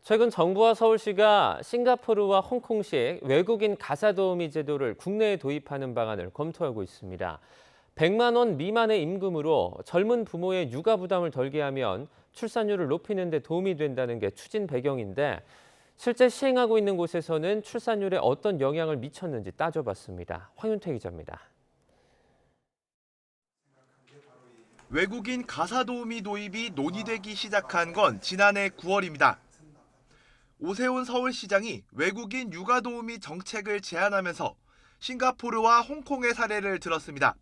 최근 정부와 서울시가 싱가포르와 홍콩식 외국인 가사도우미 제도를 국내에 도입하는 방안을 검토하고 있습니다. 100만 원 미만의 임금으로 젊은 부모의 육아 부담을 덜게 하면 출산율을 높이는 데 도움이 된다는 게 추진 배경인데 실제 시행하고 있는 곳에서는 출산율에 어떤 영향을 미쳤는지 따져봤습니다. 황윤태 기자입니다. 외국인 가사도우미 도입이 논의되기 시작한 건 지난해 9월입니다. 오세훈 서울시장이 외국인 육아도우미 정책을 제안하면서 싱가포르와 홍콩의 사례를 들었습니다.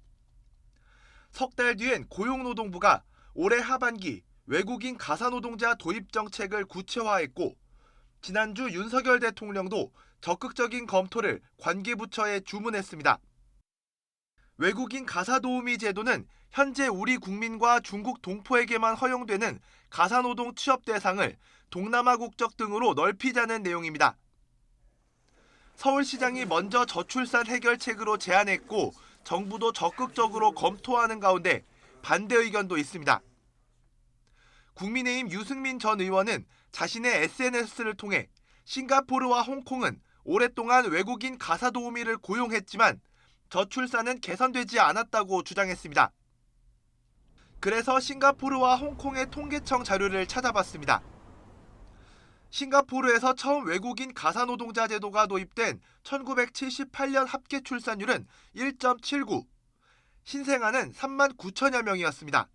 석 달 뒤엔 고용노동부가 올해 하반기 외국인 가사노동자 도입 정책을 구체화했고 지난주 윤석열 대통령도 적극적인 검토를 관계부처에 주문했습니다. 외국인 가사도우미 제도는 현재 우리 국민과 중국 동포에게만 허용되는 가사노동 취업 대상을 동남아 국적 등으로 넓히자는 내용입니다. 서울시장이 먼저 저출산 해결책으로 제안했고 정부도 적극적으로 검토하는 가운데 반대 의견도 있습니다. 국민의힘 유승민 전 의원은 자신의 SNS를 통해 싱가포르와 홍콩은 오랫동안 외국인 가사도우미를 고용했지만 저출산은 개선되지 않았다고 주장했습니다. 그래서 싱가포르와 홍콩의 통계청 자료를 찾아봤습니다. 싱가포르에서 처음 외국인 가사노동자 제도가 도입된 1978년 합계 출산율은 1.79, 신생아는 3만 9천여 명이었습니다.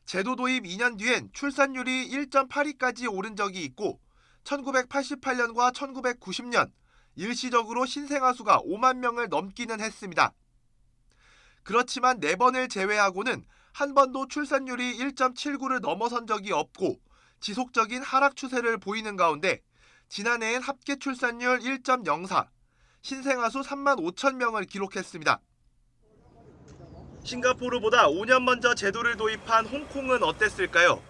제도 도입 2년 뒤엔 출산율이 1.82까지 오른 적이 있고 1988년과 1990년 일시적으로 신생아 수가 5만 명을 넘기는 했습니다. 그렇지만 4번을 제외하고는 한 번도 출산율이 1.79를 넘어선 적이 없고 지속적인 하락 추세를 보이는 가운데 지난해엔 합계 출산율 1.04, 신생아 수 3만 5천 명을 기록했습니다. 싱가포르보다 5년 먼저 제도를 도입한 홍콩은 어땠을까요?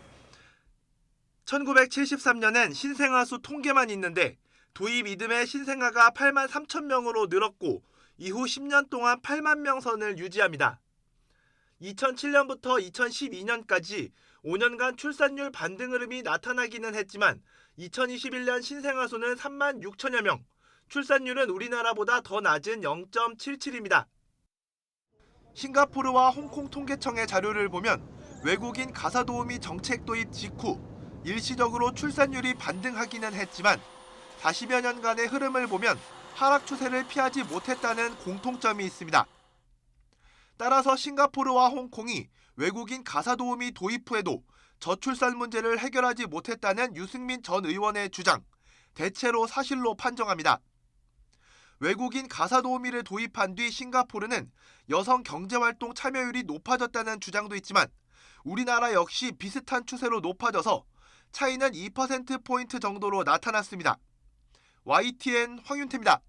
1973년엔 신생아 수 통계만 있는데 도입 이듬해 신생아가 8만 3천 명으로 늘었고 이후 10년 동안 8만 명 선을 유지합니다. 2007년부터 2012년까지 5년간 출산율 반등 흐름이 나타나기는 했지만 2021년 신생아 수는 3만 6천여 명, 출산율은 우리나라보다 더 낮은 0.77입니다. 싱가포르와 홍콩 통계청의 자료를 보면 외국인 가사도우미 정책 도입 직후 일시적으로 출산율이 반등하기는 했지만 40여 년간의 흐름을 보면 하락 추세를 피하지 못했다는 공통점이 있습니다. 따라서 싱가포르와 홍콩이 외국인 가사도우미 도입 후에도 저출산 문제를 해결하지 못했다는 유승민 전 의원의 주장, 대체로 사실로 판정합니다. 외국인 가사도우미를 도입한 뒤 싱가포르는 여성 경제활동 참여율이 높아졌다는 주장도 있지만 우리나라 역시 비슷한 추세로 높아져서 차이는 2%포인트 정도로 나타났습니다. YTN 황윤태입니다.